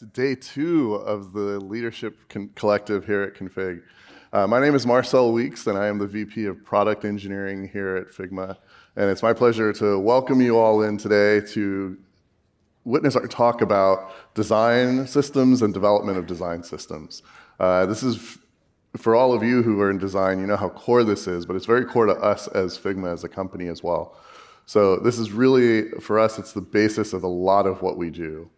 To day 2 of the Leadership Collective here at Config. My name is Marcel Weeks, and I am the VP of Product Engineering here at Figma. And it's my pleasure to welcome you all in today to witness our talk about design systems and development of design systems. This is, for all of you who are in design, you know how core this is, but it's very core to us as Figma as a company as well. So this is really, for us, it's the basis of a lot of what we do.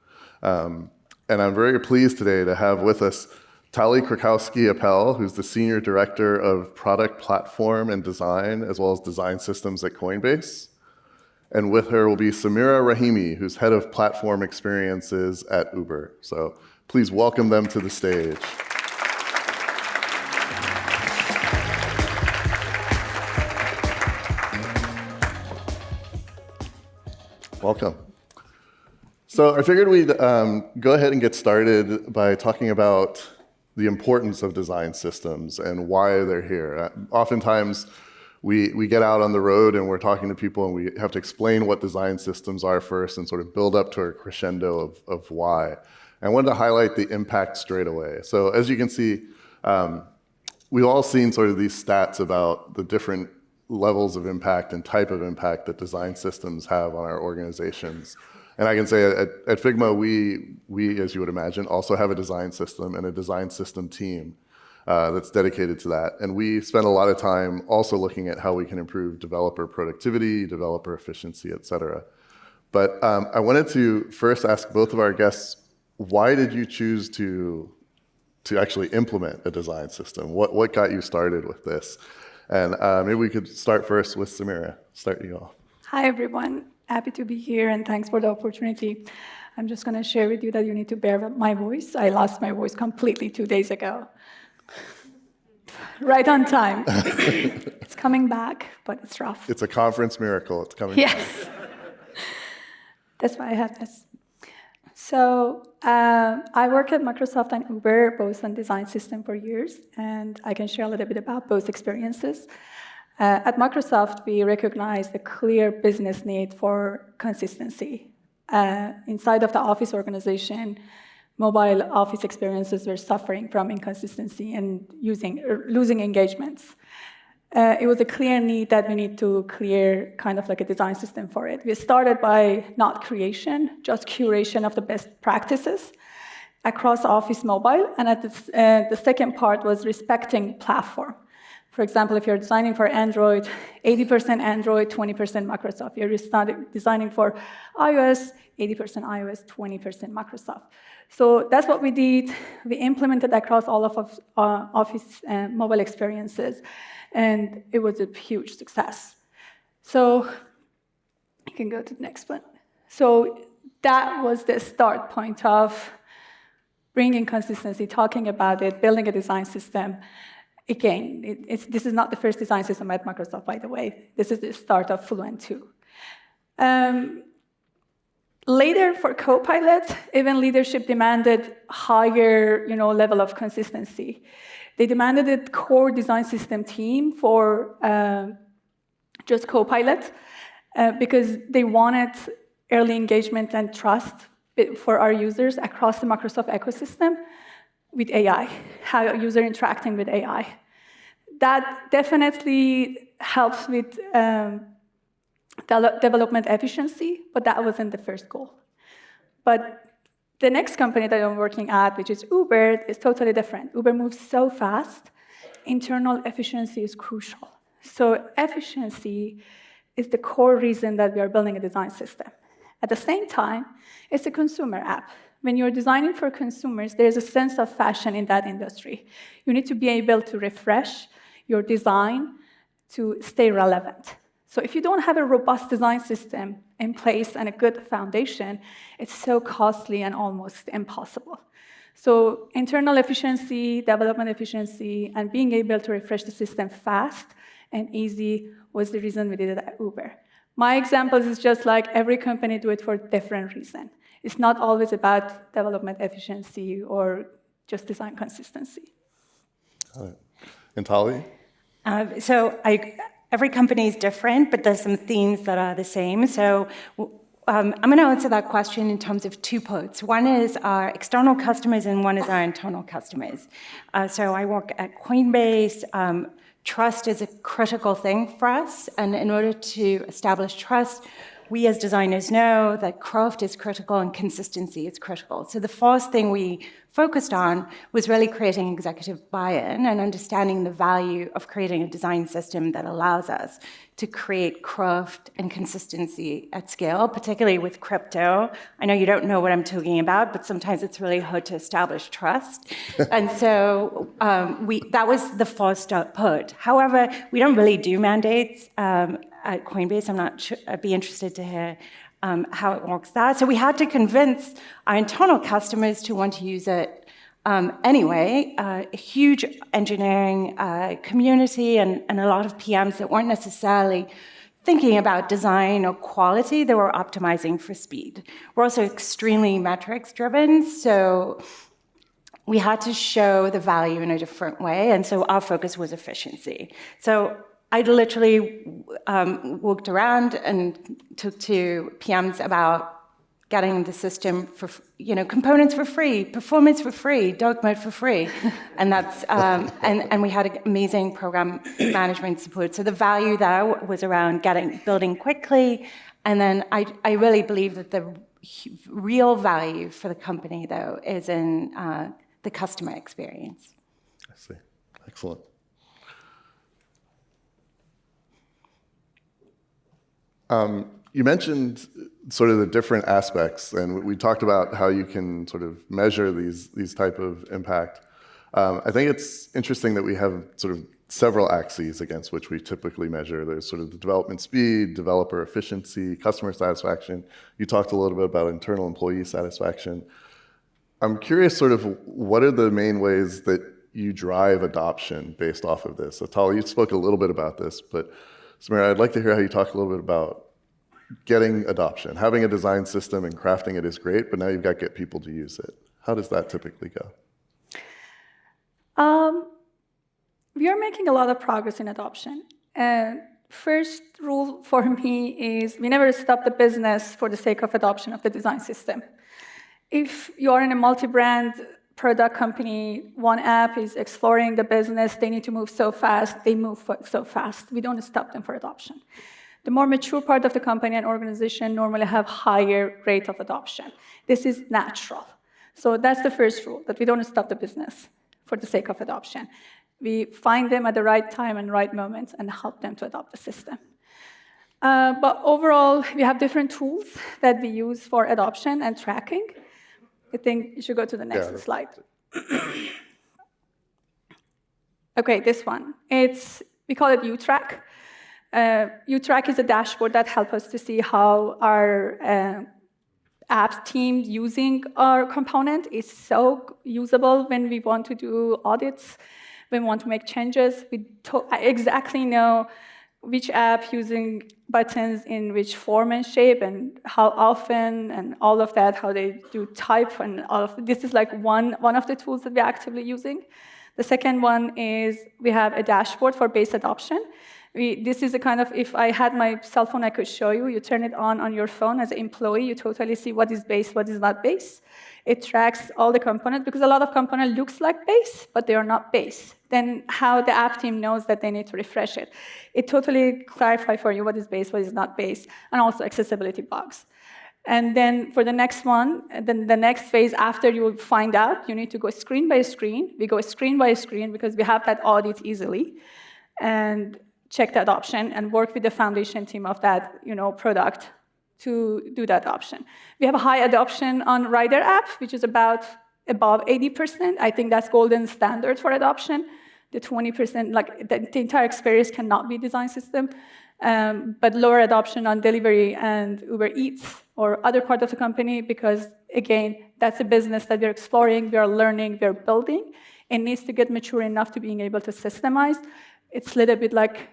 And I'm very pleased today to have with us Tali Krakowski-Appel, who's the Senior Director of Product Platform and Design, as well as Design Systems at Coinbase. And with her will be Samira Rahimi, who's Head of Platform Experiences at Uber. So please welcome them to the stage. Welcome. So I figured we'd go ahead and get started by talking about the importance of design systems and why they're here. Oftentimes, we get out on the road and we're talking to people and we have to explain what design systems are first and sort of build up to a crescendo of why. And I wanted to highlight the impact straight away. So as you can see, we've all seen sort of these stats about the different levels of impact and type of impact that design systems have on our organizations. And I can say at Figma, we, as you would imagine, also have a design system and a design system team that's dedicated to that. And we spend a lot of time also looking at how we can improve developer productivity, developer efficiency, et cetera. But I wanted to first ask both of our guests, why did you choose to actually implement a design system? What got you started with this? And maybe we could start first with Samira. Start you off. Hi, everyone. Happy to be here, and thanks for the opportunity. I'm just going to share with you that you need to bear with my voice. I lost my voice completely 2 days ago. Right on time. It's coming back, but it's rough. It's a conference miracle. It's coming back. Yes. That's why I have this. So I work at Microsoft and Uber, both on design system for years, and I can share a little bit about both experiences. At Microsoft, we recognize the clear business need for consistency. Inside of the Office organization, mobile Office experiences were suffering from inconsistency and losing engagements. It was a clear need that we need to clear kind of like a design system for it. We started by not creation, just curation of the best practices across Office mobile. And the second part was respecting platform. For example, if you're designing for Android, 80% Android, 20% Microsoft. You're designing for iOS, 80% iOS, 20% Microsoft. So that's what we did. We implemented across all of Office mobile experiences, and it was a huge success. So you can go to the next one. So that was the start point of bringing consistency, talking about it, building a design system. Again, this is not the first design system at Microsoft, by the way. This is the start of Fluent 2. Later, for Copilot, even leadership demanded higher level of consistency. They demanded a core design system team for just Copilot because they wanted early engagement and trust for our users across the Microsoft ecosystem with AI, how a user interacting with AI. That definitely helps with development efficiency, but that wasn't the first goal. But the next company that I'm working at, which is Uber, is totally different. Uber moves so fast. Internal efficiency is crucial. So efficiency is the core reason that we are building a design system. At the same time, it's a consumer app. When you're designing for consumers, there's a sense of fashion in that industry. You need to be able to refresh your design to stay relevant. So if you don't have a robust design system in place and a good foundation, it's so costly and almost impossible. So internal efficiency, development efficiency, and being able to refresh the system fast and easy was the reason we did it at Uber. My example is just like every company do it for a different reason. It's not always about development efficiency or just design consistency. And Tali? Every company is different, but there's some themes that are the same. So I'm going to answer that question in terms of two parts. One is our external customers and one is our internal customers. So I work at Coinbase. Trust is a critical thing for us, and in order to establish trust, we as designers know that craft is critical and consistency is critical. So the first thing we focused on was really creating executive buy-in and understanding the value of creating a design system that allows us to create craft and consistency at scale, particularly with crypto. I know you don't know what I'm talking about, but sometimes it's really hard to establish trust. And so that was the first part. However, we don't really do mandates at Coinbase. I'm not sure, I'd be interested to hear how it works there. So we had to convince our internal customers to want to use it anyway. A huge engineering community and a lot of PMs that weren't necessarily thinking about design or quality, they were optimizing for speed. We're also extremely metrics driven, so we had to show the value in a different way, and so our focus was efficiency. So I literally walked around and talked to PMs about getting the system for, components for free, performance for free, dark mode for free, and that's and we had amazing program management support. So the value there was around building quickly, and then I really believe that the real value for the company though is in the customer experience. I see. Excellent. You mentioned sort of the different aspects, and we talked about how you can sort of measure these type of impact. I think it's interesting that we have sort of several axes against which we typically measure. There's sort of the development speed, developer efficiency, customer satisfaction. You talked a little bit about internal employee satisfaction. I'm curious sort of what are the main ways that you drive adoption based off of this? Atal, you spoke a little bit about this, but Samira, I'd like to hear how you talk a little bit about getting adoption. Having a design system and crafting it is great, but now you've got to get people to use it. How does that typically go? We are making a lot of progress in adoption. First rule for me is we never stop the business for the sake of adoption of the design system. If you are in a multi-brand product company, one app is exploring the business, they need to move so fast, they move so fast. We don't stop them for adoption. The more mature part of the company and organization normally have higher rate of adoption. This is natural. So that's the first rule, that we don't stop the business for the sake of adoption. We find them at the right time and right moment and help them to adopt the system. But overall, we have different tools that we use for adoption and tracking. I think you should go to the next slide. Okay, this one. We call it UTrack. UTrack is a dashboard that helps us to see how our apps team using our component is so usable when we want to do audits, when we want to make changes. We exactly know which app using buttons in which form and shape and how often and all of that, how they do type and all of this is like one of the tools that we're actively using. The second one is we have a dashboard for base adoption. This is a kind of, if I had my cell phone, I could show you. You turn it on your phone as an employee, you totally see what is base, what is not base. It tracks all the components, because a lot of component looks like base, but they are not base. Then how the app team knows that they need to refresh it. It totally clarifies for you what is base, what is not base, and also accessibility bugs. And then for the next one, then the next phase after you find out, you need to go screen by screen. We go screen by screen because we have that audit easily. And check the adoption and work with the foundation team of that product to do that adoption. We have a high adoption on Rider app, which is above 80%. I think that's golden standard for adoption. The 20%, like the entire experience cannot be design system, but lower adoption on delivery and Uber Eats or other part of the company, because again, that's a business that we're exploring, we're learning, we're building. It needs to get mature enough to being able to systemize. It's a little bit like,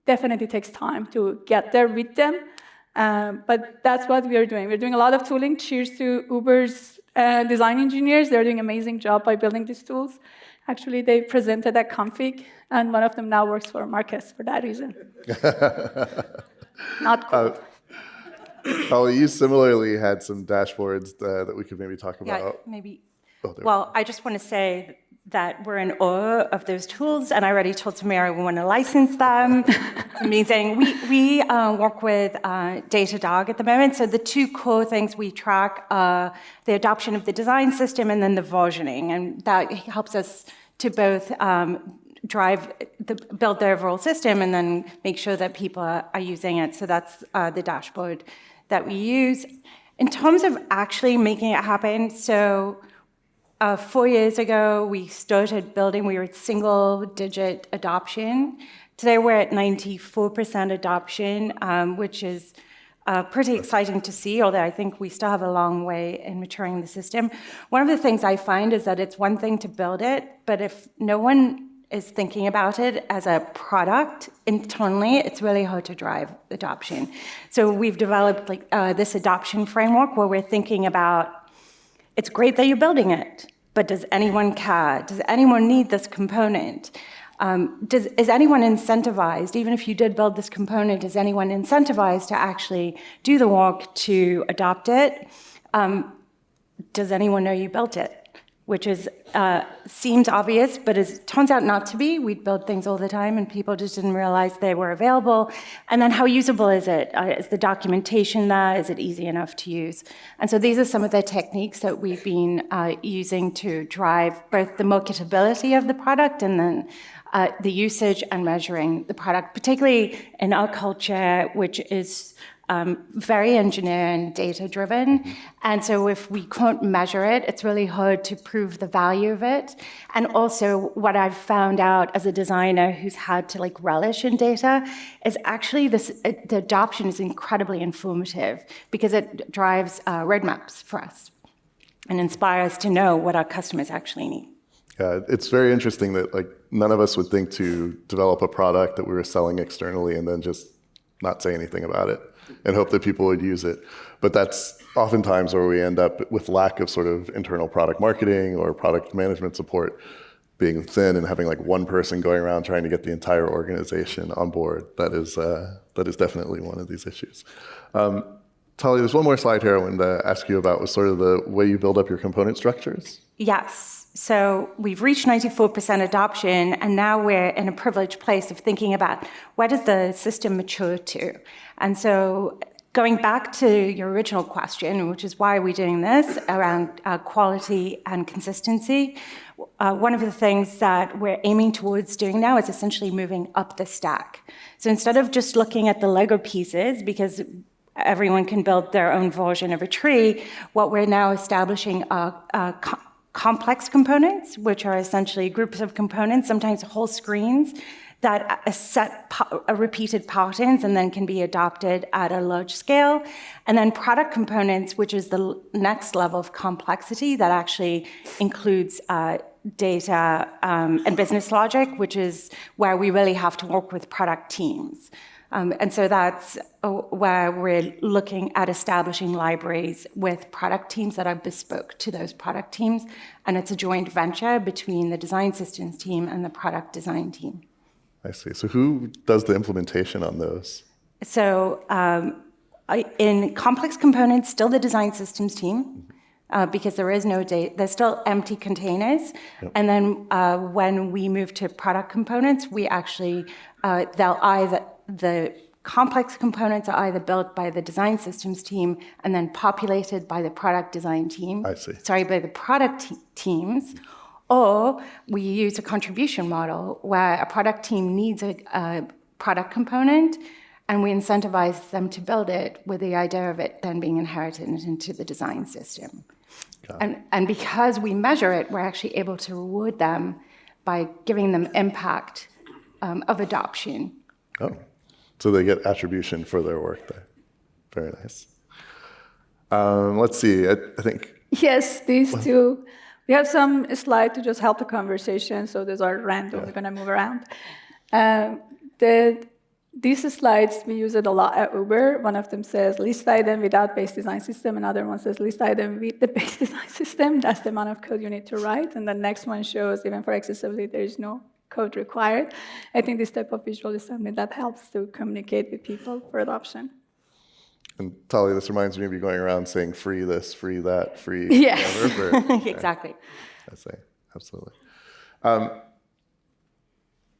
definitely takes time to get there with them. But that's what we are doing. We're doing a lot of tooling. Cheers to Uber's design engineers. They're doing an amazing job by building these tools. Actually, they presented at Config, and one of them now works for Marcus for that reason. Not cool. Holly, you similarly had some dashboards that we could maybe talk Yeah, about. maybe. Oh, there. Well, I just want to say that we're in awe of those tools, and I already told Tamara we want to license them. It's amazing. We work with Datadog at the moment, so the two core things we track are the adoption of the design system and then the versioning, and that helps us to both build the overall system and then make sure that people are using it. So that's the dashboard that we use. In terms of actually making it happen, so 4 years ago, we started building, we were at single-digit adoption. Today, we're at 94% adoption, which is pretty exciting to see, although I think we still have a long way in maturing the system. One of the things I find is that it's one thing to build it, but if no one is thinking about it as a product internally, it's really hard to drive adoption. So we've developed this adoption framework where we're thinking about, it's great that you're building it, but does anyone care? Does anyone need this component? Is anyone incentivized, even if you did build this component, is anyone incentivized to actually do the work to adopt it? Does anyone know you built it? Which seems obvious, but it turns out not to be. We build things all the time, and people just didn't realize they were available. And then how usable is it? Is the documentation there? Is it easy enough to use? And so these are some of the techniques that we've been using to drive both the marketability of the product and then the usage and measuring the product, particularly in our culture, which is very engineer and data-driven. And so if we can't measure it, it's really hard to prove the value of it. And also what I've found out as a designer who's had to relish in data is actually the adoption is incredibly informative because it drives roadmaps for us and inspires us to know what our customers actually need. Yeah, it's very interesting that none of us would think to develop a product that we were selling externally and then just not say anything about it and hope that people would use it. But that's oftentimes where we end up with lack of sort of internal product marketing or product management support being thin and having one person going around trying to get the entire organization on board. That is definitely one of these issues. Tali, there's one more slide here I wanted to ask you about was sort of the way you build up your component structures. Yes. So we've reached 94% adoption, and now we're in a privileged place of thinking about where does the system mature to? And so going back to your original question, which is why are we doing this, around quality and consistency, one of the things that we're aiming towards doing now is essentially moving up the stack. So instead of just looking at the Lego pieces, because everyone can build their own version of a tree, what we're now establishing are complex components, which are essentially groups of components, sometimes whole screens, that set repeated patterns and then can be adopted at a large scale. And then product components, which is the next level of complexity that actually includes data and business logic, which is where we really have to work with product teams. And so that's where we're looking at establishing libraries with product teams that are bespoke to those product teams. And it's a joint venture between the design systems team and the product design team. I see. So who does the implementation on those? So in complex components, still the design systems team, because there is no data, there's still empty containers. Yep. And then when we move to product components, we actually, the complex components are either built by the design systems team and then populated by the product design team. I see. Sorry, by the product teams. Or we use a contribution model where a product team needs a product component and we incentivize them to build it with the idea of it then being inherited into the design system. And because we measure it, we're actually able to reward them by giving them impact of adoption. Oh, so they get attribution for their work there. Very nice. Let's see, I think. Yes, these two. We have some slides to just help the conversation, so those are random. Yeah. We're going to move around. These slides, we use it a lot at Uber. One of them says list item without base design system. Another one says list item with the base design system. That's the amount of code you need to write. And the next one shows even for accessibility, there is no code required. I think this type of visual is something that helps to communicate with people for adoption. And Tali, this reminds me of you going around saying free this, free that, free Yes, whatever. Okay. exactly. I say, absolutely.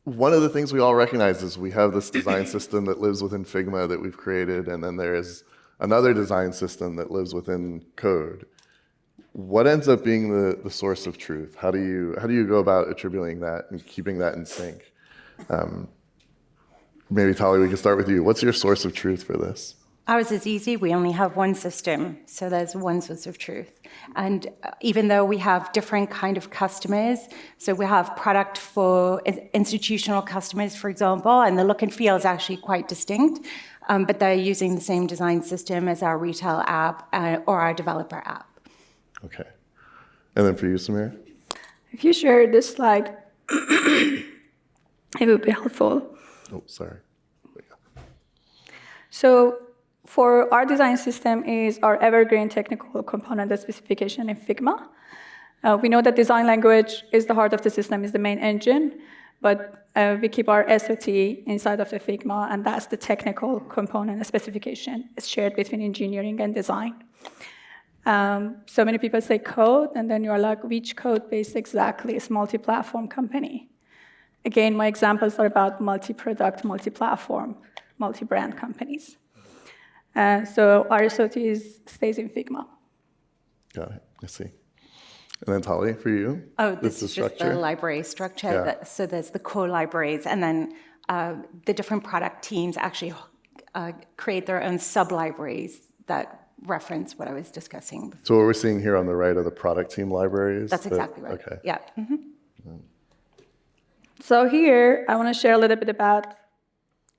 One of the things we all recognize is we have this design system that lives within Figma that we've created, and then there is another design system that lives within code. What ends up being the source of truth? How do you go about attributing that and keeping that in sync? Maybe Tali, we can start with you. What's your source of truth for this? Ours is easy. We only have one system, so there's one source of truth. And even though we have different kind of customers, so we have product for institutional customers, for example, and the look and feel is actually quite distinct, but they're using the same design system as our retail app or our developer app. Okay. And then for you, Samir? If you share this slide, it would be helpful. Oh, sorry. So for our design system is our evergreen technical component specification in Figma. We know that design language is the heart of the system, is the main engine, but we keep our SOT inside of the Figma, and that's the technical component specification. It's shared between engineering and design. So many people say code, and then you're like, which code base exactly? It's multi-platform company. Again, my examples are about multi-product, multi-platform, multi-brand companies. So our SOT stays in Figma. Got it. I see. And then Tali, for you? Oh, this is just the library structure. Yeah. So there's the core libraries, and then the different product teams actually create their own sub-libraries that reference what I was discussing before. So what we're seeing here on the right are the product team libraries? That's exactly right. Okay. Yeah. Mm-hmm. So here, I want to share a little bit about,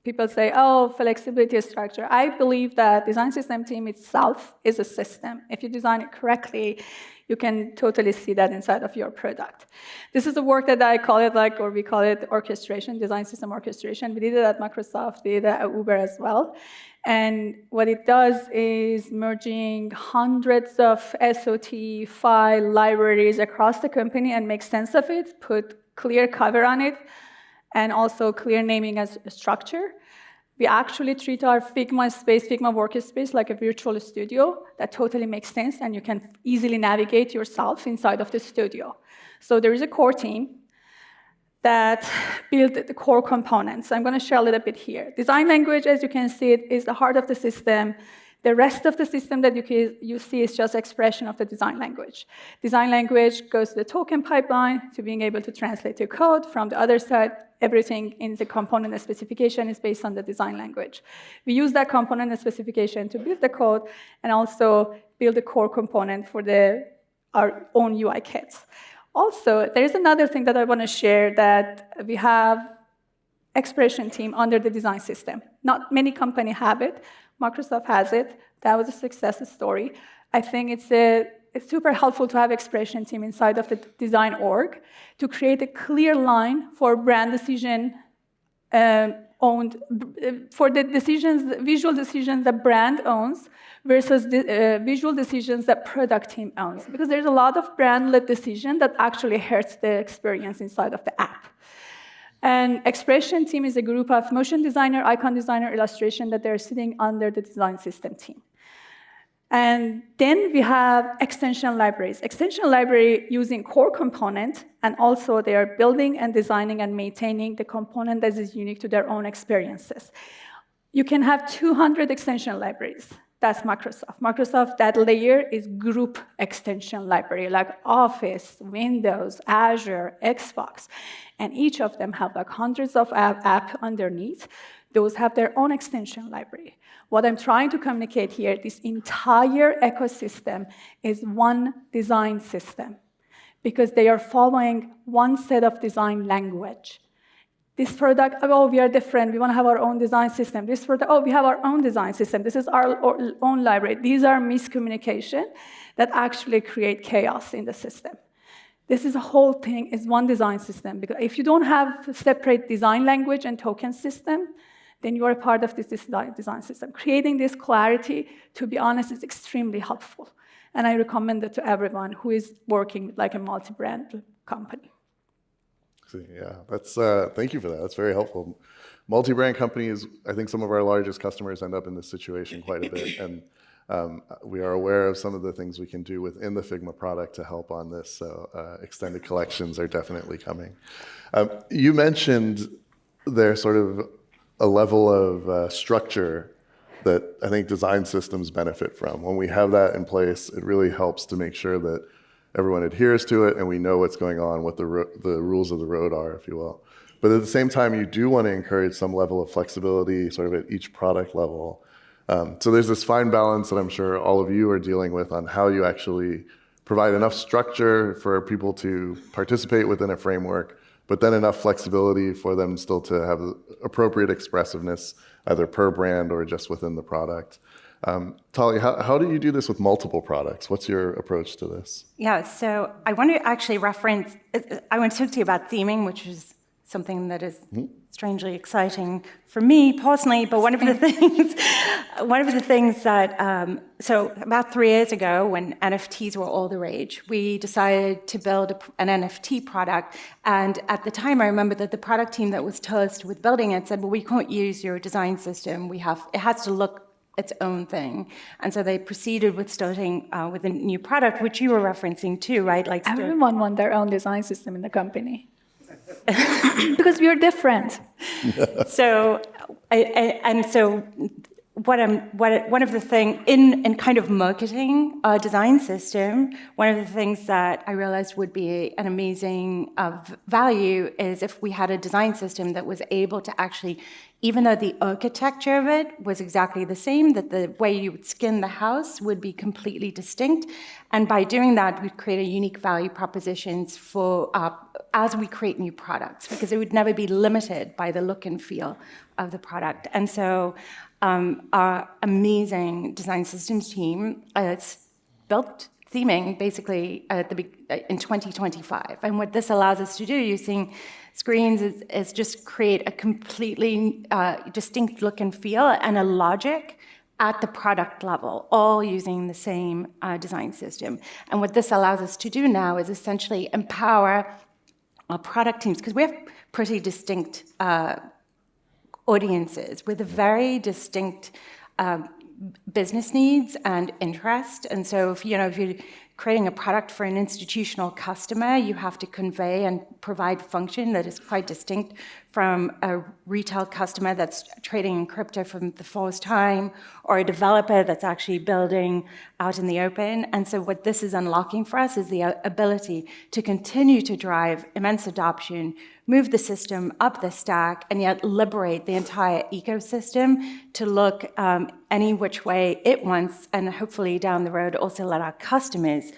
people say, oh, flexibility structure. I believe that design system team itself is a system. If you design it correctly, you can totally see that inside of your product. This is the work that I call it or we call it orchestration, design system orchestration. We did it at Microsoft, we did it at Uber as well. And what it does is merging hundreds of SOT file libraries across the company and make sense of it, put clear cover on it, and also clear naming as a structure. We actually treat our Figma space, Figma workspace, like a virtual studio that totally makes sense, and you can easily navigate yourself inside of the studio. So there is a core team that build the core components. I'm going to share a little bit here. Design language, as you can see, it is the heart of the system. The rest of the system that you see is just expression of the design language. Design language goes to the token pipeline to being able to translate to code. From the other side, everything in the component specification is based on the design language. We use that component specification to build the code and also build the core component for our own UI kits. Also, there is another thing that I want to share, that we have expression team under the design system. Not many companies have it. Microsoft has it. That was a success story. I think it's super helpful to have expression team inside of the design org to create a clear line for brand decision owned, for the decisions, visual decisions that brand owns versus the visual decisions that product team owns. Because there's a lot of brand-led decision that actually hurts the experience inside of the app. And expression team is a group of motion designer, icon designer, illustration that they're sitting under the design system team. And then we have extension libraries. Extension library using core component, and also they are building and designing and maintaining the component that is unique to their own experiences. You can have 200 extension libraries. That's Microsoft. Microsoft, that layer is group extension library, like Office, Windows, Azure, Xbox. And each of them have like hundreds of apps underneath. Those have their own extension library. What I'm trying to communicate here, this entire ecosystem is one design system because they are following one set of design language. This product, oh, we are different. We want to have our own design system. This product, oh, we have our own design system. This is our own library. These are miscommunication that actually create chaos in the system. This is a whole thing, is one design system. Because if you don't have separate design language and token system, then you are a part of this design system. Creating this clarity, to be honest, is extremely helpful. And I recommend it to everyone who is working like a multi-brand company. See, yeah, that's thank you for that. That's very helpful. Multi-brand companies, I think some of our largest customers end up in this situation quite a bit, and we are aware of some of the things we can do within the Figma product to help on this. So extended collections are definitely coming. You mentioned there's sort of a level of structure that I think design systems benefit from. When we have that in place, it really helps to make sure that everyone adheres to it and we know what's going on, what the rules of the road are, if you will. But at the same time, you do want to encourage some level of flexibility sort of at each product level. So there's this fine balance that I'm sure all of you are dealing with on how you actually provide enough structure for people to participate within a framework, but then enough flexibility for them still to have appropriate expressiveness, either per brand or just within the product. Tali, how do you do this with multiple products? What's your approach to this? Yeah, so I want to actually I want to talk to you about theming, which is something that is strangely exciting for me personally, but one of the things that, so about 3 years ago when NFTs were all the rage, we decided to build an NFT product. And at the time, I remember that the product team that was tasked with building it said, well, we can't use your design system. It has to look its own thing. And so they proceeded with starting with a new product, which you were referencing too, right? Like everyone wants their own design system in the company. Because we are different. So, one of the things in kind of marketing a design system, one of the things that I realized would be an amazing value is if we had a design system that was able to actually, even though the architecture of it was exactly the same, that the way you would skin the house would be completely distinct. And by doing that, we'd create a unique value propositions for as we create new products, because it would never be limited by the look and feel of the product. And so our amazing design systems team built theming basically in 2025. And what this allows us to do using screens is just create a completely distinct look and feel and a logic at the product level, all using the same design system. And what this allows us to do now is essentially empower our product teams, because we have pretty distinct audiences with a very distinct business needs and interest. And so if you're creating a product for an institutional customer, you have to convey and provide function that is quite distinct from a retail customer that's trading in crypto for the first time, or a developer that's actually building out in the open. And so what this is unlocking for us is the ability to continue to drive immense adoption, move the system up the stack, and yet liberate the entire ecosystem to look any which way it wants, and hopefully down the road also let our customers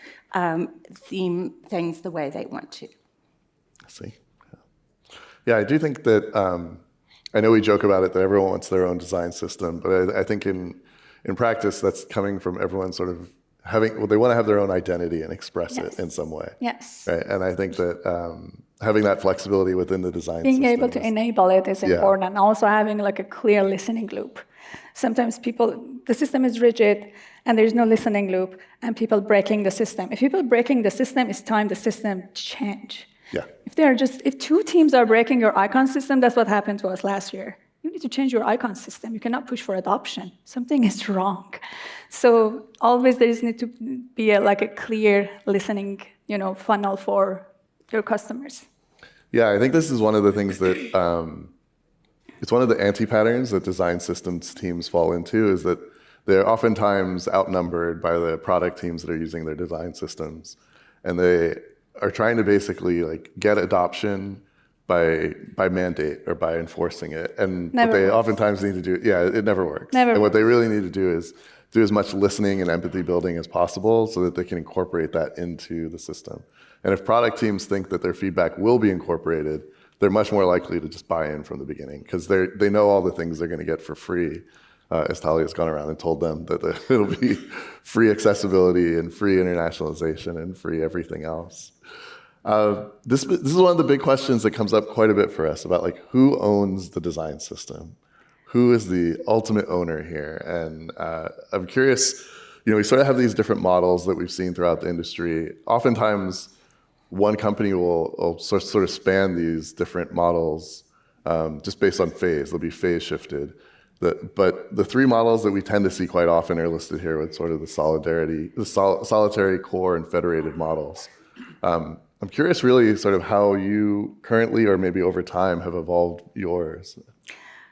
theme things the way they want to. I see. Yeah, I do think that, I know we joke about it, that everyone wants their own design system, but I think in practice, that's coming from everyone sort of they want to have their own identity and express it in some way. Yes. Right? And I think that having that flexibility within the design system. Being able to enable it is important, and also having like a clear listening loop. Sometimes the system is rigid, and there's no listening loop, and people breaking the system. If people breaking the system, it's time the system change. Yeah. If two teams are breaking your icon system, that's what happened to us last year. You need to change your icon system. You cannot push for adoption. Something is wrong. So always there need to be a clear listening, funnel for your customers. Yeah, I think this is one of the things that it's one of the anti-patterns that design systems teams fall into, is that they're oftentimes outnumbered by the product teams that are using their design systems, and they are trying to basically get adoption by mandate or by enforcing it. And what they oftentimes need to do, it never works. And what they really need to do is do as much listening and empathy building as possible so that they can incorporate that into the system. And if product teams think that their feedback will be incorporated, they're much more likely to just buy in from the beginning, because they know all the things they're going to get for free. As Talia has gone around and told them that it'll be free accessibility and free internationalization and free everything else. This is one of the big questions that comes up quite a bit for us about who owns the design system? Who is the ultimate owner here? And I'm curious, we sort of have these different models that we've seen throughout the industry. Oftentimes, one company will sort of span these different models just based on phase. They'll be phase shifted. But the three models that we tend to see quite often are listed here with sort of the solitary, core, and federated models. I'm curious really sort of how you currently or maybe over time have evolved yours.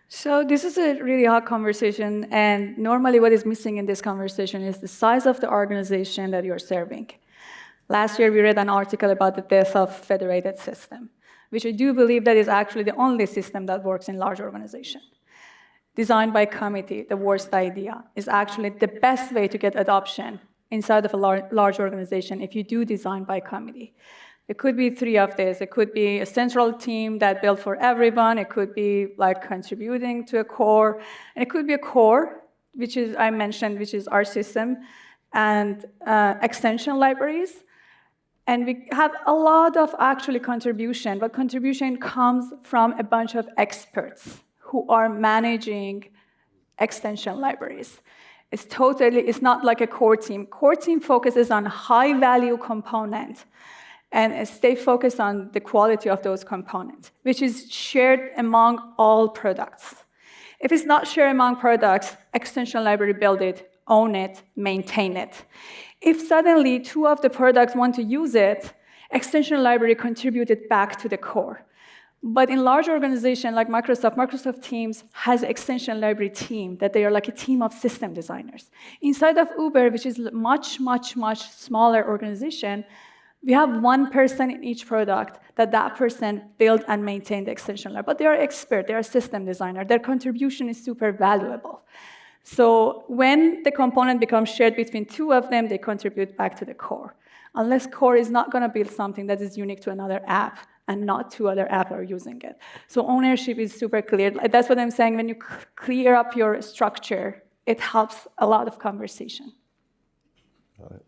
So this is a really hard conversation, and normally what is missing in this conversation is the size of the organization that you're serving. Last year, we read an article about the death of federated system, which I do believe that is actually the only system that works in large organization. Designed by committee, the worst idea, is actually the best way to get adoption inside of a large organization if you do design by committee. It could be three of this. It could be a central team that built for everyone. It could be like contributing to a core. And it could be a core, which is, I mentioned, which is our system, and extension libraries. And we have a lot of actually contribution, but contribution comes from a bunch of experts who are managing extension libraries. It's not like a core team. Core team focuses on high-value component and stay focused on the quality of those components, which is shared among all products. If it's not shared among products, extension library build it, own it, maintain it. If suddenly two of the products want to use it, extension library contribute it back to the core. But in large organizations like Microsoft Teams has an extension library team that they are like a team of system designers. Inside of Uber, which is much, much, much smaller organization, we have one person in each product that person build and maintain the extension library. But they are expert, they are system designer. Their contribution is super valuable. So when the component becomes shared between two of them, they contribute back to the core. Unless core is not going to build something that is unique to another app, and not two other apps are using it. So ownership is super clear. That's what I'm saying. When you clear up your structure, it helps a lot of conversation. Got it.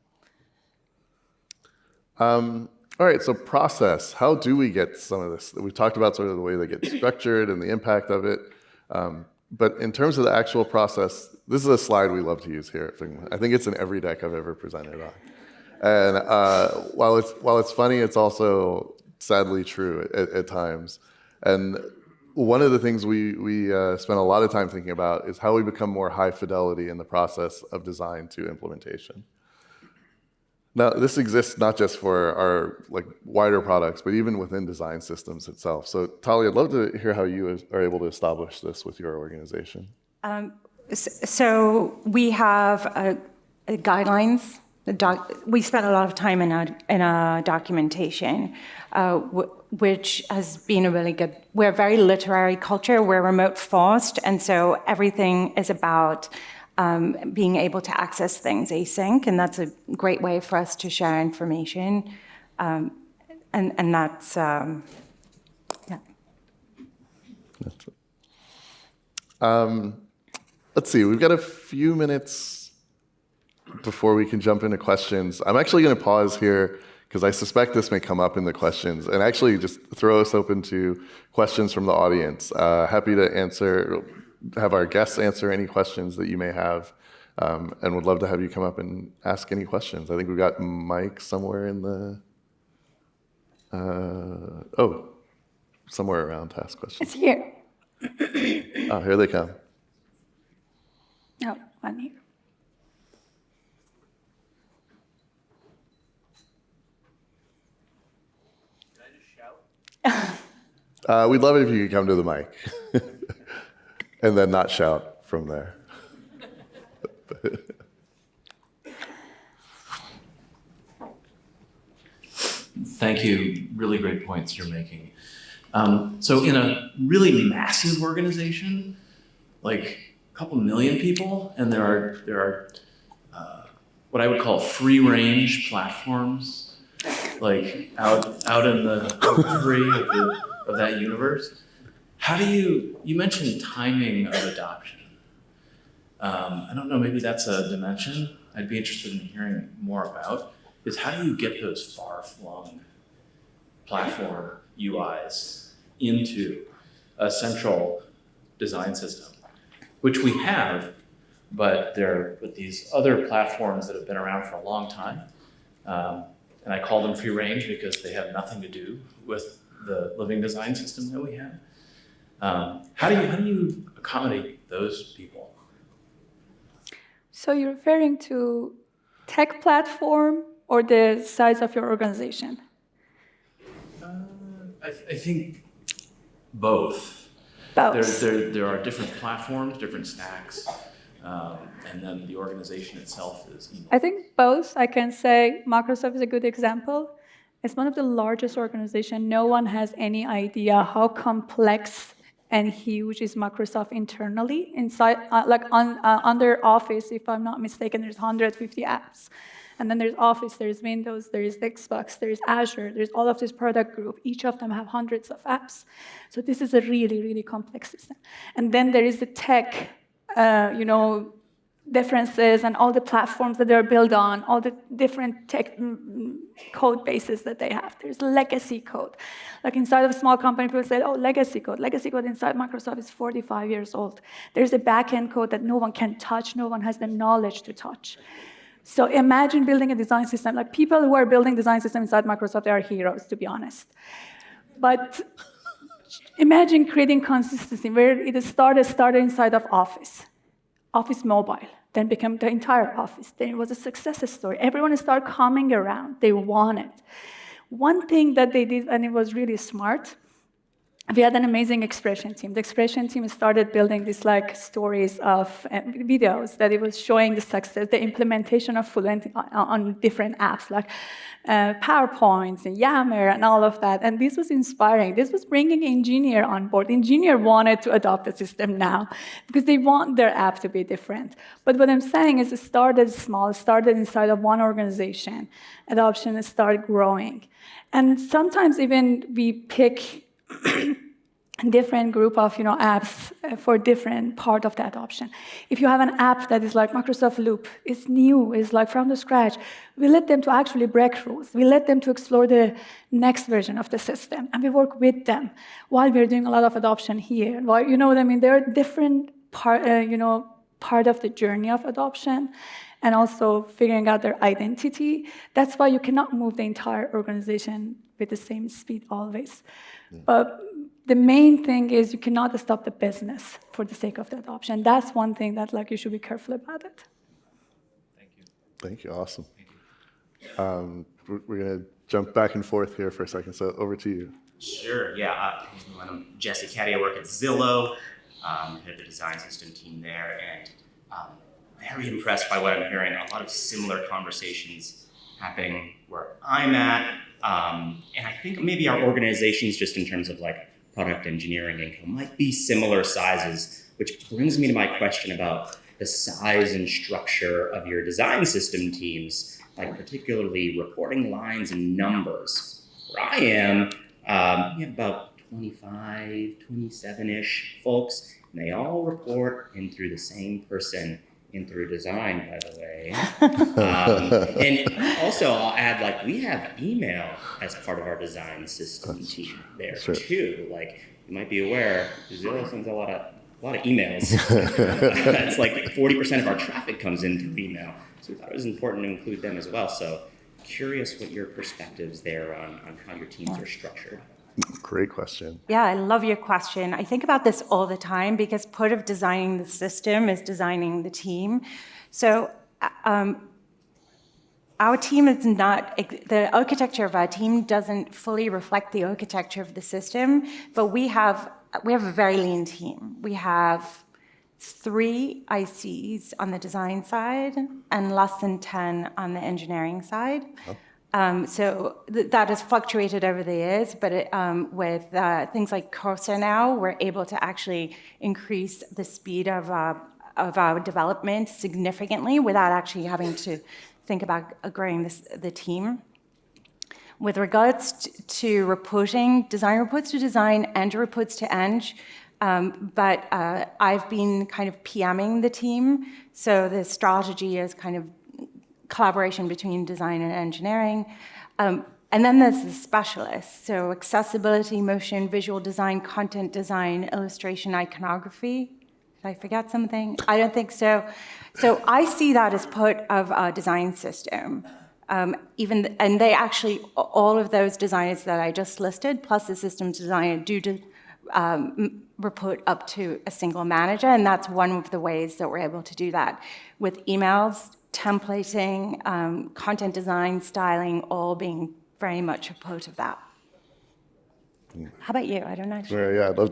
All right, so process. How do we get some of this? We talked about sort of the way they get structured and the impact of it. But in terms of the actual process, this is a slide we love to use here at Figma. I think it's in every deck I've ever presented on. And while it's funny, it's also sadly true at times. And one of the things we spend a lot of time thinking about is how we become more high fidelity in the process of design to implementation. Now, this exists not just for our wider products, but even within design systems itself. So, Tali, I'd love to hear how you are able to establish this with your organization. So we have guidelines. We spent a lot of time in our documentation, which has been a really good. We're a very literary culture. We're remote first, and so everything is about being able to access things async, and that's a great way for us to share information. And that's yeah. Let's see. We've got a few minutes before we can jump into questions. I'm actually going to pause here because I suspect this may come up in the questions, and actually just throw us open to questions from the audience. Happy to have our guests answer any questions that you may have, and would love to have you come up and ask any questions. I think we've got Mike somewhere in the, somewhere around to ask questions. It's here. Oh, here they come. No, one here. We'd love it if you could come to the mic and then not shout from there. Thank you. Really great points you're making. So in a really massive organization, like a couple million people, and there are what I would call free-range platforms, like out in the free of that universe. How do you mentioned timing of adoption. I don't know, maybe that's a dimension I'd be interested in hearing more about, is how do you get those far-flung platform UIs into a central design system, which we have, but these other platforms that have been around for a long time, and I call them free range because they have nothing to do with the living design system that we have. How do you accommodate those people? So you're referring to tech platform or the size of your organization? I think both. Both. There are different platforms, different stacks, and then the organization itself is. I think both. I can say Microsoft is a good example. It's one of the largest organizations. No one has any idea how complex and huge is Microsoft internally. Inside, under Office, if I'm not mistaken, there's 150 apps. And then there's Office, there's Windows, there's Xbox, there's Azure, there's all of this product group. Each of them have hundreds of apps. So this is a really, really complex system. And then there is the tech, differences and all the platforms that they're built on, all the different tech code bases that they have. There's legacy code. Like inside of a small company, people say, oh, legacy code. Legacy code inside Microsoft is 45 years old. There's a back-end code that no one can touch, no one has the knowledge to touch. So imagine building a design system. Like people who are building design systems inside Microsoft, they are heroes, to be honest. But imagine creating consistency where it started inside of Office Mobile, then became the entire Office. Then it was a success story. Everyone started coming around. They want it. One thing that they did, and it was really smart, we had an amazing expression team. The expression team started building these stories of videos that it was showing the success, the implementation of Fluent on different apps like PowerPoints and Yammer and all of that. And this was inspiring. This was bringing engineer on board. Engineer wanted to adopt the system now because they want their app to be different. But what I'm saying is it started small, started inside of one organization. Adoption started growing. And sometimes even we pick different group of apps for different part of the adoption. If you have an app that is like Microsoft Loop, it's new, it's like from the scratch, we let them to actually break rules. We let them to explore the next version of the system, and we work with them while we're doing a lot of adoption here. Well, you know what I mean? There are different part of the journey of adoption, and also figuring out their identity. That's why you cannot move the entire organization with the same speed always. But the main thing is you cannot stop the business for the sake of the adoption. That's one thing that you should be careful about it. Thank you. Thank you. Awesome. We're going to jump back and forth here for a second. So over to you. Sure. Yeah. I'm Jesse Caddy. I work at Zillow. Head of the design system team there, and very impressed by what I'm hearing. A lot of similar conversations happening where I'm at. And I think maybe our organizations, just in terms of product engineering income, might be similar sizes, which brings me to my question about the size and structure of your design system teams, particularly reporting lines and numbers. Where I am, we have about 25, 27-ish folks, and they all report in through the same person in through design, by the way. And also I'll add, we have email as part of our design system team there too. You might be aware, Zillow sends a lot of emails. It's 40% of our traffic comes in through email. So we thought it was important to include them as well. So curious what your perspectives there on how your teams are structured. Great question. Yeah, I love your question. I think about this all the time because part of designing the system is designing the team. So our team is not, the architecture of our team doesn't fully reflect the architecture of the system, but we have a very lean team. We have 3 ICs on the design side and less than 10 on the engineering side. Oh. So that has fluctuated over the years, but with things like Cursor now, we're able to actually increase the speed of our development significantly without actually having to think about growing the team. With regards to reporting, design reports to design, and reports to eng, but I've been kind of PMing the team, so the strategy is kind of collaboration between design and engineering. And then there's the specialists, so accessibility, motion, visual design, content design, illustration, iconography. Did I forget something? I don't think so. So I see that as part of our design system. And they actually, all of those designers that I just listed, plus the systems designer, report up to a single manager, and that's one of the ways that we're able to do that with emails, templating, content design, styling, all being very much a part of that. How about you? I don't know. Yeah, I'd love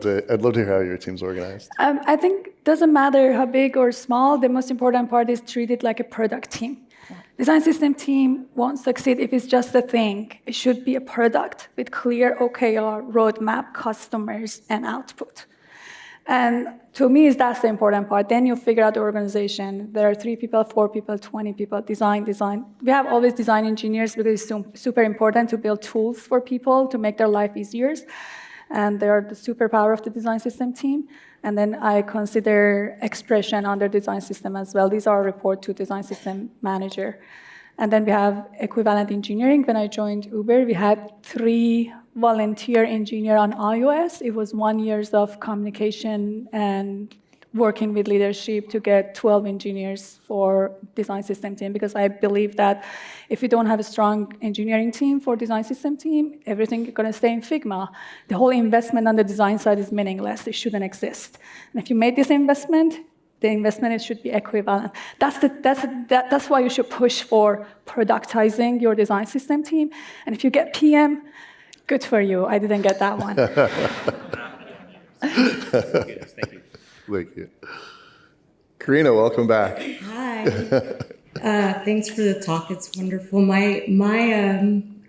to hear how your team's organized. I think it doesn't matter how big or small. The most important part is treat it like a product team. Design system team won't succeed if it's just a thing. It should be a product with clear OKR, roadmap, customers, and output. And to me, that's the important part. Then you figure out the organization. There are 3 people, 4 people, 20 people, design. We have always design engineers because it's super important to build tools for people to make their life easier. And they are the superpower of the design system team. And then I consider expression under design system as well. These are report to design system manager. And then we have equivalent engineering. When I joined Uber, we had 3 volunteer engineers on iOS. It was 1 year of communication and working with leadership to get 12 engineers for design system team, because I believe that if you don't have a strong engineering team for design system team, everything is going to stay in Figma. The whole investment on the design side is meaningless. It shouldn't exist. And if you made this investment, the investment should be equivalent. That's why you should push for productizing your design system team. And if you get PM, good for you. I didn't get that one. Thank you. Thank you. Karina, welcome back. Hi. Thanks for the talk. It's wonderful. My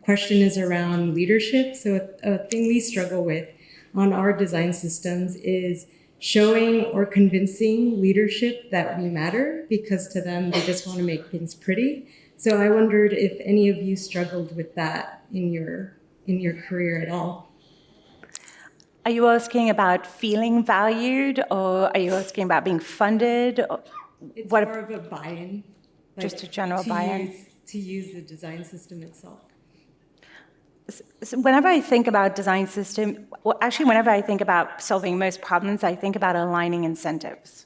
question is around leadership. So a thing we struggle with on our design systems is showing or convincing leadership that we matter, because to them, they just want to make things pretty. So I wondered if any of you struggled with that in your career at all. Are you asking about feeling valued, or are you asking about being funded? It's What more of a buy-in. Just a general buy-in? To use the design system itself. So whenever I think about design system, whenever I think about solving most problems, I think about aligning incentives.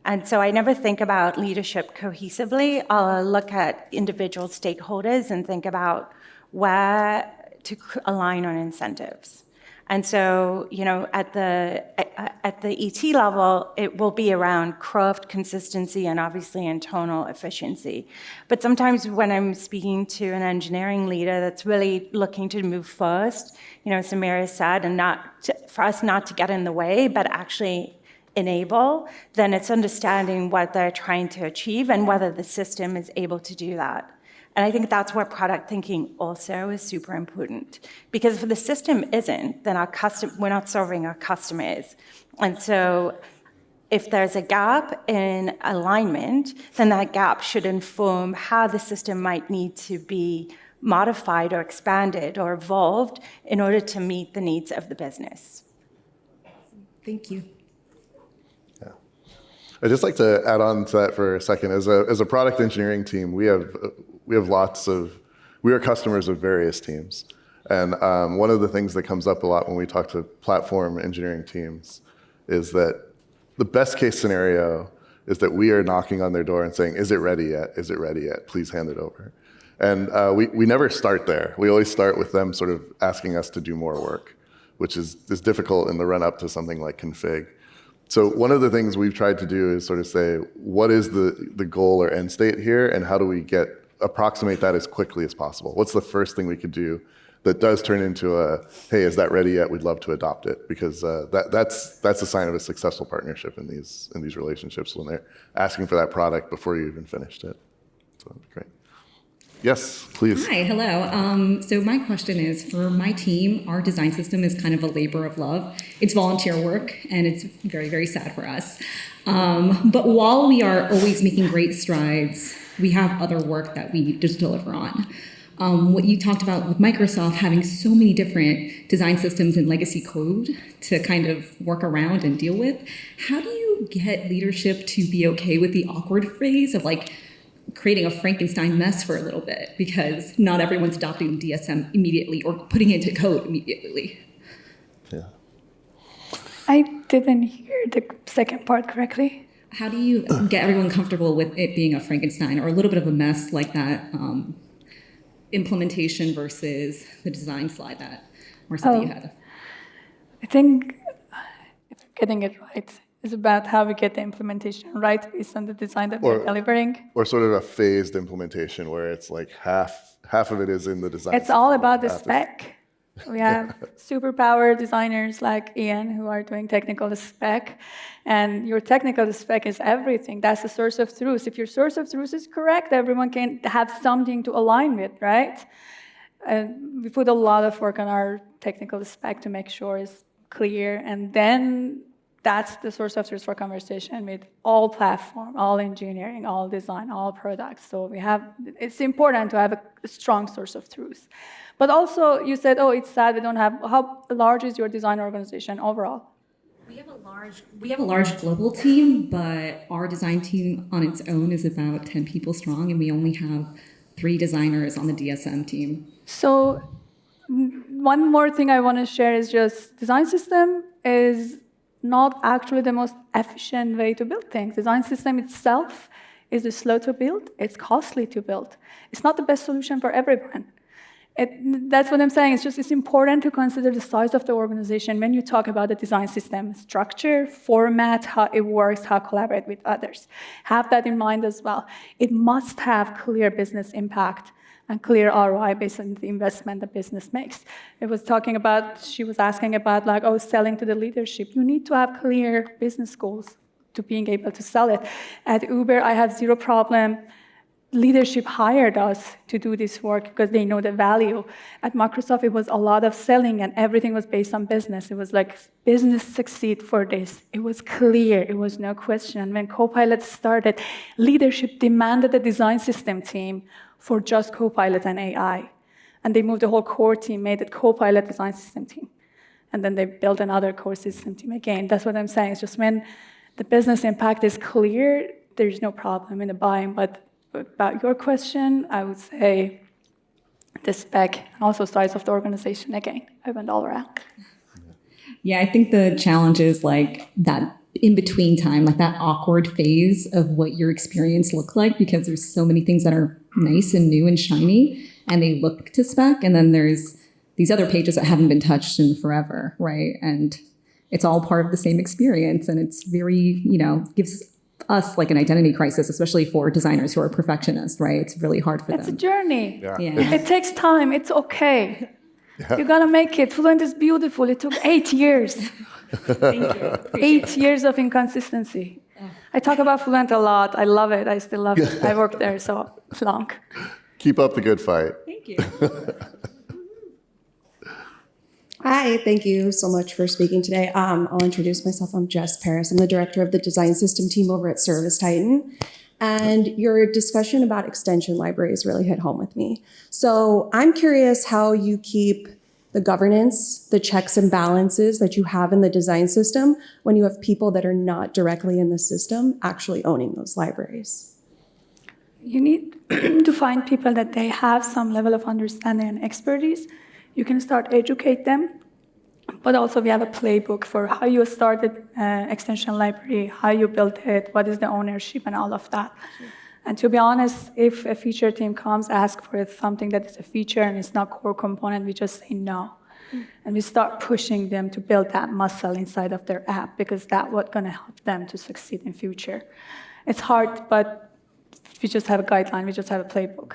And so I never think about leadership cohesively. I'll look at individual stakeholders and think about where to align on incentives. And so, at the ET level, it will be around craft consistency and obviously in tonal efficiency. But sometimes when I'm speaking to an engineering leader that's really looking to move first, Samira said, and for us not to get in the way, but actually enable, then it's understanding what they're trying to achieve and whether the system is able to do that. And I think that's where product thinking also is super important. Because if the system isn't, then we're not serving our customers. And so if there's a gap in alignment, then that gap should inform how the system might need to be modified or expanded or evolved in order to meet the needs of the business. Thank you. Yeah. I'd just like to add on to that for a second. As a product engineering team, we are customers of various teams. And one of the things that comes up a lot when we talk to platform engineering teams is that the best case scenario is that we are knocking on their door and saying, is it ready yet? Is it ready yet? Please hand it over. And we never start there. We always start with them sort of asking us to do more work, which is difficult in the run up to something like config. So one of the things we've tried to do is sort of say, what is the goal or end state here, and how do we approximate that as quickly as possible? What's the first thing we could do that does turn into hey, is that ready yet? We'd love to adopt it, because that's a sign of a successful partnership in these relationships, when they're asking for that product before you even finished it. So that'd be great. Yes, please. Hi, hello. So my question is, for my team, our design system is kind of a labor of love. It's volunteer work, and it's very, very sad for us. But while we are always making great strides, we have other work that we need to deliver on. What you talked about with Microsoft having so many different design systems and legacy code to kind of work around and deal with, how do you get leadership to be okay with the awkward phase of creating a Frankenstein mess for a little bit, because not everyone's adopting DSM immediately or putting it into code immediately? Yeah. I didn't hear the second part correctly. How do you get everyone comfortable with it being a Frankenstein or a little bit of a mess like that implementation versus the design slide that Marcel you had? I think if I'm getting it right, it's about how we get the implementation right based on the design that we're delivering. Or sort of a phased implementation where it's like half of it is in the design. It's all system, about the half is- spec. We have superpower designers like Ian who are doing technical spec, and your technical spec is everything. That's the source of truth. If your source of truth is correct, everyone can have something to align with, right? We put a lot of work on our technical spec to make sure it's clear, and then that's the source of truth for conversation with all platform, all engineering, all design, all products. So it's important to have a strong source of truth. But also, you said, oh, it's sad we don't have, how large is your design organization overall? We have a large global team, but our design team on its own is about 10 people strong, and we only have 3 designers on the DSM team. So one more thing I want to share is just design system is not actually the most efficient way to build things. Design system itself is slow to build, it's costly to build. It's not the best solution for everyone. That's what I'm saying. It's important to consider the size of the organization when you talk about the design system structure, format, how it works, how collaborate with others. Have that in mind as well. It must have clear business impact and clear ROI based on the investment the business makes. She was asking about selling to the leadership. You need to have clear business goals to being able to sell it. At Uber, I have zero problem. Leadership hired us to do this work because they know the value. At Microsoft, it was a lot of selling and everything was based on business. It was like, business succeed for this. It was clear, it was no question. When Copilot started, leadership demanded a design system team for just Copilot and AI. And they moved the whole core team, made it Copilot design system team. And then they built another core system team again. That's what I'm saying. It's just when the business impact is clear, there's no problem in the buying. But about your question, I would say the spec and also size of the organization, again, I went all around. Yeah, I think the challenge is like that in-between time, like that awkward phase of what your experience looked like, because there's so many things that are nice and new and shiny, and they look to spec, and then there's these other pages that haven't been touched in forever, right? And it's all part of the same experience, and it's very, gives us like an identity crisis, especially for designers who are perfectionists, right? It's really hard for them. It's a journey. Yeah. It takes time. It's okay. Yeah. You gotta make it. Fluent is beautiful. It took 8 years. Thank you. 8 years of inconsistency. I talk about Fluent a lot. I love it. I still love it. I worked there so long. Keep up the good fight. Thank you. Hi, thank you so much for speaking today. I'll introduce myself. I'm Jess Paris. I'm the director of the design system team over at ServiceTitan. And your discussion about extension libraries really hit home with me. So I'm curious how you keep the governance, the checks and balances that you have in the design system when you have people that are not directly in the system actually owning those libraries. You need to find people that they have some level of understanding and expertise. You can start educate them, but also we have a playbook for how you started extension library, how you built it, what is the ownership and all of that. Sure. And to be honest, if a feature team comes, ask for something that is a feature and it's not core component, we just say no. And we start pushing them to build that muscle inside of their app because that's what's gonna help them to succeed in future. It's hard, but we just have a guideline, we just have a playbook.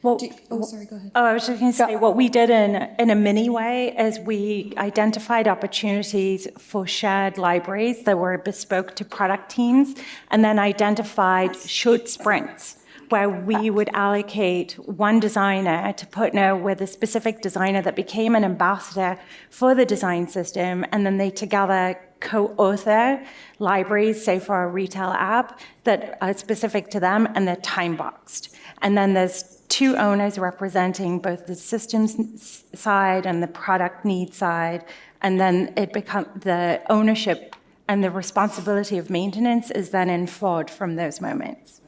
Well, Sorry, go ahead. I was just going to say, what we did in a mini way is we identified opportunities for shared libraries that were bespoke to product teams, and then identified short sprints where we would allocate one designer to partner with a specific designer that became an ambassador for the design system, and then they together co-author libraries, say for a retail app, that are specific to them, and they're time-boxed. And then there's two owners representing both the systems side and the product need side, and then it becomes the ownership and the responsibility of maintenance is then inferred from those moments.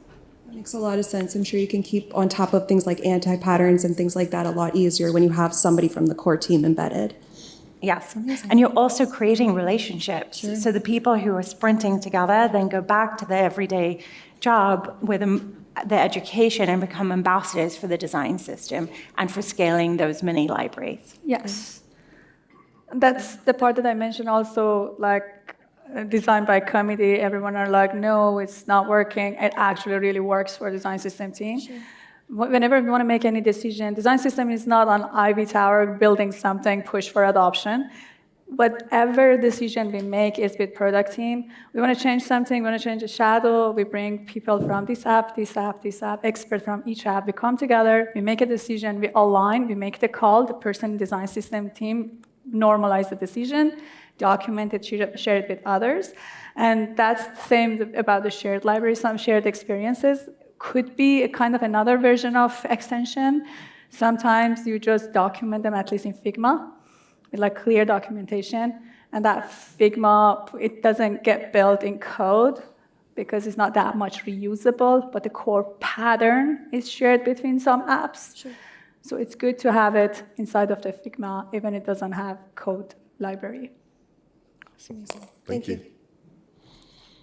That makes a lot of sense. I'm sure you can keep on top of things like anti-patterns and things like that a lot easier when you have somebody from the core team embedded. Yes, and you're also creating relationships. Sure. So the people who are sprinting together then go back to their everyday job with the education and become ambassadors for the design system and for scaling those mini libraries. Yes. That's the part that I mentioned also, like design by committee. Everyone are like, no, it's not working. It actually really works for design system team. Sure. Whenever we want to make any decision, design system is not on Ivy Tower building something, push for adoption. Whatever decision we make is with product team. We want to change something, we want to change a shadow, we bring people from this app, experts from each app. We come together, we make a decision, we align, we make the call, the person in design system team normalize the decision, document it, share it with others. And that's the same about the shared library. Some shared experiences could be a kind of another version of extension. Sometimes you just document them, at least in Figma, with like clear documentation. And that Figma, it doesn't get built in code because it's not that much reusable, but the core pattern is shared between some apps. Sure. So it's good to have it inside of the Figma, even if it doesn't have code library. Thank you.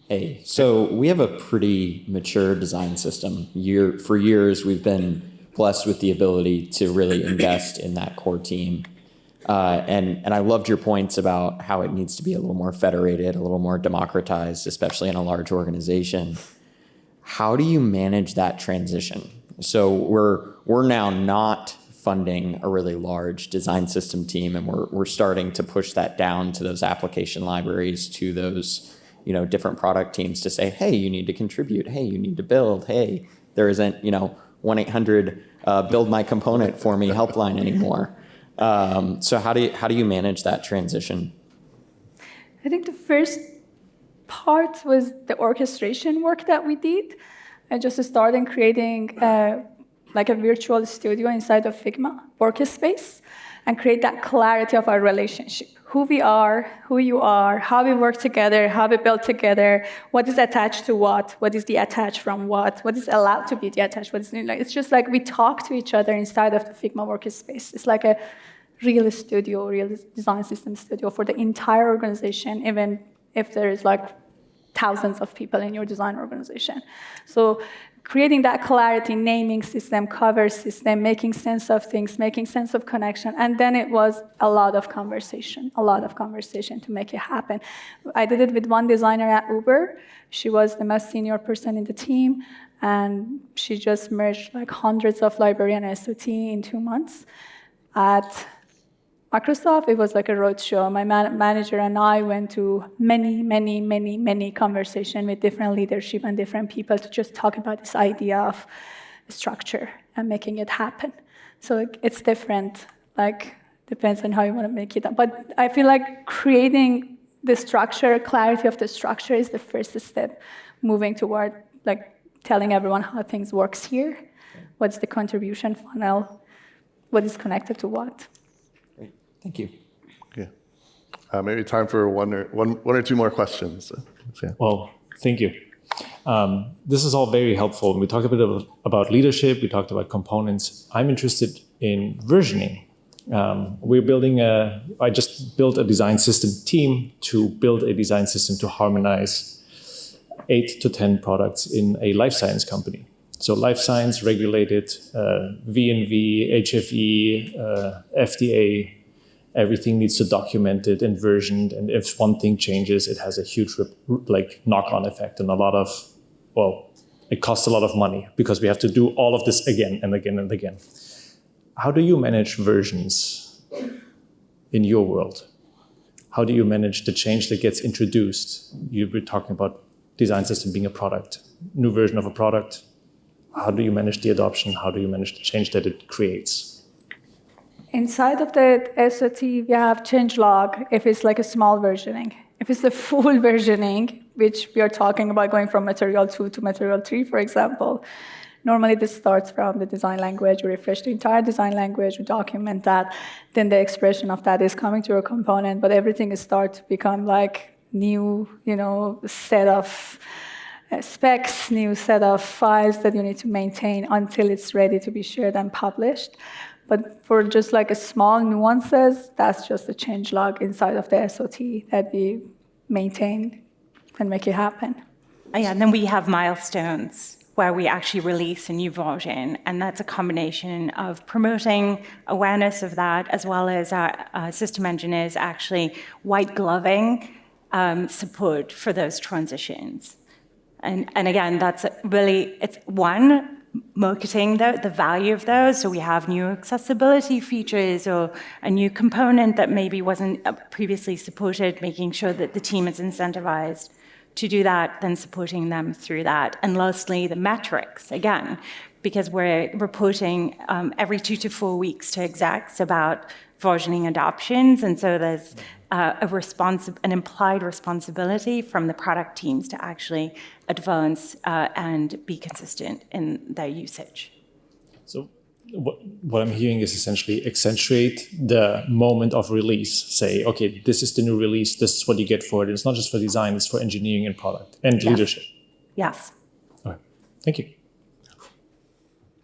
Hey, so we have a pretty mature design system. For years, we've been blessed with the ability to really invest in that core team. And I loved your points about how it needs to be a little more federated, a little more democratized, especially in a large organization. How do you manage that transition? So we're now not funding a really large design system team, and we're starting to push that down to those application libraries, to those different product teams to say, hey, you need to contribute. Hey, you need to build. Hey, there isn't 1-800 build my component for me helpline anymore. So how do you manage that transition? I think the first part was the orchestration work that we did. I just started creating like a virtual studio inside of Figma workspace and create that clarity of our relationship. Who we are, who you are, how we work together, how we build together, what is attached to what is the attached from what is allowed to be the attached, it's just like we talk to each other inside of the Figma workspace. It's like a real studio, real design system studio for the entire organization, even if there is like thousands of people in your design organization. So creating that clarity, naming system, cover system, making sense of things, making sense of connection. And then it was a lot of conversation to make it happen. I did it with one designer at Uber. She was the most senior person in the team, and she just merged like hundreds of library and SOT in 2 months. At Microsoft, it was like a roadshow. My manager and I went to many conversations with different leadership and different people to just talk about this idea of structure and making it happen. So it's different, like depends on how you want to make it. But I feel like creating the structure, clarity of the structure is the first step, moving toward like telling everyone how things works here, what's the contribution funnel, what is connected to what. Thank you. Yeah. Maybe time for one or two more questions. Yeah. Well, thank you. This is all very helpful. We talked a bit about leadership. We talked about components. I'm interested in versioning. I just built a design system team to build a design system to harmonize 8 to 10 products in a life science company. So life science regulated, V&V, HFE, FDA. Everything needs to document it and versioned, and if one thing changes, it has a huge knock-on effect, and it costs a lot of money because we have to do all of this again and again and again. How do you manage versions in your world? How do you manage the change that gets introduced? You were talking about design system being a product, new version of a product. How do you manage the adoption? How do you manage the change that it creates? Inside of the SOT, we have changelog if it's like a small versioning. If it's a full versioning, which we are talking about going from material 2 to material 3, for example, normally this starts from the design language. We refresh the entire design language, we document that, then the expression of that is coming to a component, but everything starts to become like new, set of specs, new set of files that you need to maintain until it's ready to be shared and published. But for just like a small nuances, that's just a changelog inside of the SOT that we maintain and make it happen. Yeah, and then we have milestones where we actually release a new version. And that's a combination of promoting awareness of that, as well as our system engineers actually white gloving support for those transitions. And again, that's really, it's one, marketing the value of those. So we have new accessibility features or a new component that maybe wasn't previously supported, making sure that the team is incentivized to do that, then supporting them through that. And lastly, the metrics, again, because we're reporting every 2 to 4 weeks to execs about versioning adoptions. And so there's an implied responsibility from the product teams to actually advance and be consistent in their usage. So what I'm hearing is essentially accentuate the moment of release. Say, okay, this is the new release. This is what you get for it. It's not just for design, it's for engineering and product and leadership. Yes. All right. Thank you.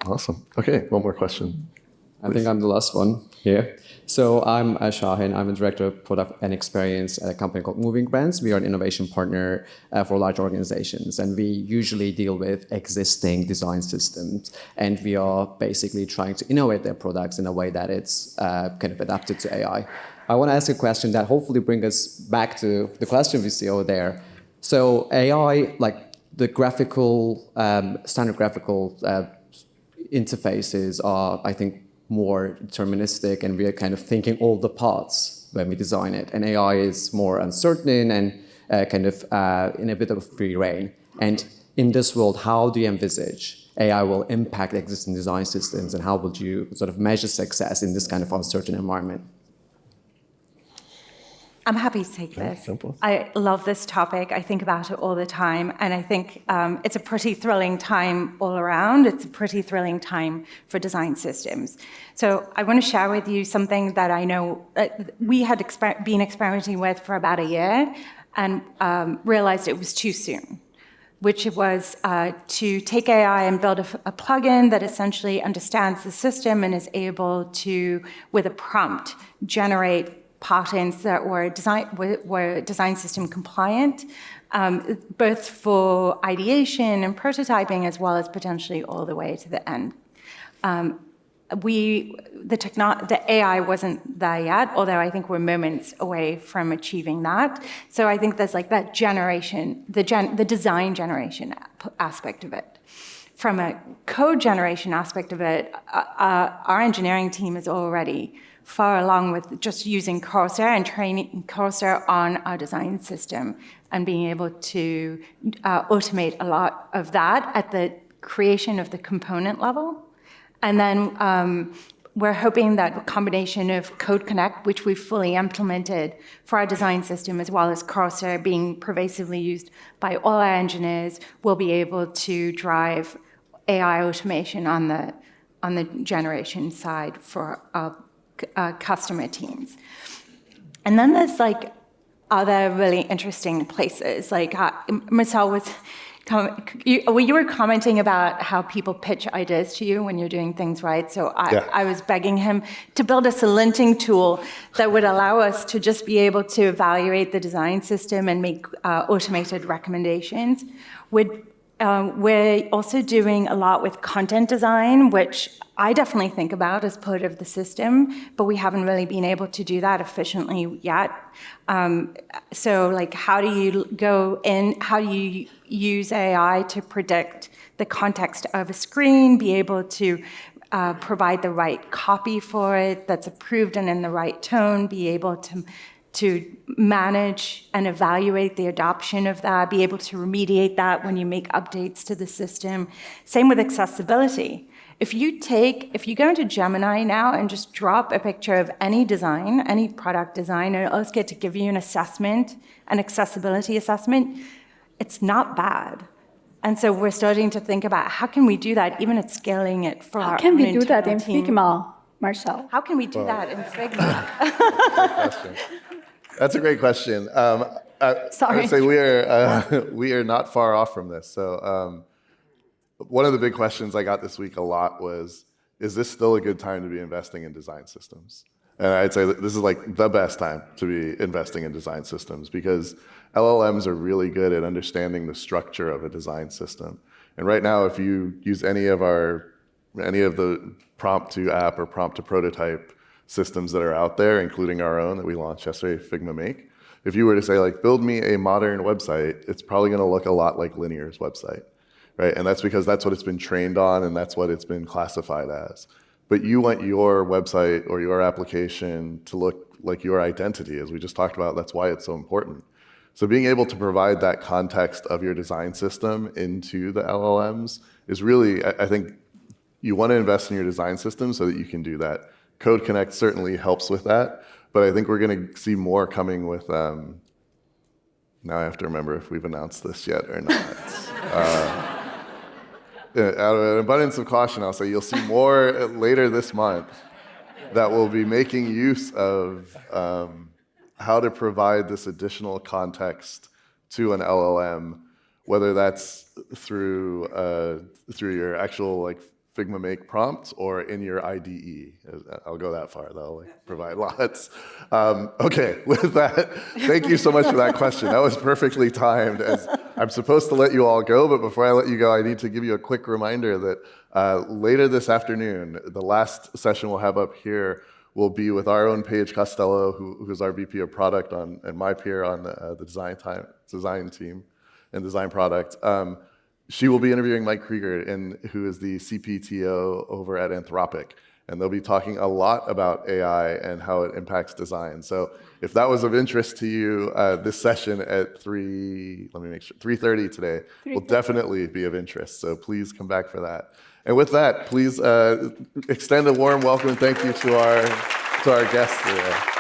Awesome. Okay, one more question. I think I'm the last one here. So I'm Shahin. I'm a director of product and experience at a company called Moving Brands. We are an innovation partner for large organizations, and we usually deal with existing design systems. And we are basically trying to innovate their products in a way that it's kind of adapted to AI. I want to ask a question that hopefully brings us back to the question we see over there. So AI, like the graphical, standard graphical interfaces are, I think, more deterministic, and we are kind of thinking all the parts when we design it. And AI is more uncertain and kind of in a bit of free reign. And in this world, how do you envisage AI will impact existing design systems, and how would you sort of measure success in this kind of uncertain environment? I'm happy to take this. Simple. I love this topic. I think about it all the time. And I think it's a pretty thrilling time all around. It's a pretty thrilling time for design systems. So I want to share with you something that I know we had been experimenting with for about a year and realized it was too soon, which was to take AI and build a plugin that essentially understands the system and is able to, with a prompt, generate patterns that were design system compliant, both for ideation and prototyping, as well as potentially all the way to the end. The AI wasn't there yet, although I think we're moments away from achieving that. So I think there's like that generation, the design generation aspect of it. From a code generation aspect of it, our engineering team is already far along with just using Cursor and training Cursor on our design system and being able to automate a lot of that at the creation of the component level. And then we're hoping that a combination of Code Connect, which we've fully implemented for our design system, as well as Cursor being pervasively used by all our engineers, will be able to drive AI automation on the generation side for our customer teams. And then there's like other really interesting places. Like Marcel was, you were commenting about how people pitch ideas to you when you're doing things right. So I was begging him to build us a linting tool that would allow us to just be able to evaluate the design system and make automated recommendations. We're also doing a lot with content design, which I definitely think about as part of the system, but we haven't really been able to do that efficiently yet. So like, how do you use AI to predict the context of a screen, be able to provide the right copy for it that's approved and in the right tone, be able to manage and evaluate the adoption of that, be able to remediate that when you make updates to the system. Same with accessibility. If you go into Gemini now and just drop a picture of any design, any product design, and ask it to give you an assessment, an accessibility assessment, it's not bad. And so we're starting to think about how can we do that, even at scaling it for our own internal team. How can we do that in Figma, Marcel? How can we do that in Figma? That's a great question. Sorry. I would say we are not far off from this. So one of the big questions I got this week a lot was, is this still a good time to be investing in design systems? And I'd say that this is like the best time to be investing in design systems, because LLMs are really good at understanding the structure of a design system And right now, if you use any of the prompt to app or prompt to prototype systems that are out there, including our own that we launched yesterday, Figma Make, if you were to say, like, build me a modern website, it's probably going to look a lot like Linear's website, right? And that's because that's what it's been trained on and that's what it's been classified as. But you want your website or your application to look like your identity, as we just talked about. That's why it's so important. So being able to provide that context of your design system into the LLMs is really, I think, you want to invest in your design system so that you can do that. Code Connect certainly helps with that, but I think we're going to see more coming with, now I have to remember if we've announced this yet or not. Out of an abundance of caution, I'll say you'll see more later this month that will be making use of how to provide this additional context to an LLM, whether that's through your actual like Figma Make prompts or in your IDE. I'll go that far, though, like provide lots. Okay, with that, thank you so much for that question. That was perfectly timed, as I'm supposed to let you all go, but before I let you go, I need to give you a quick reminder that later this afternoon, the last session we'll have up here will be with our own Paige Costello, who's our VP of product and my peer on the design team and design product. She will be interviewing Mike Krieger, who is the CPTO over at Anthropic. And they'll be talking a lot about AI and how it impacts design. So if that was of interest to you, this session at 3:30 today will definitely be of interest. So please come back for that. And with that, please extend a warm welcome and thank you to our guests today.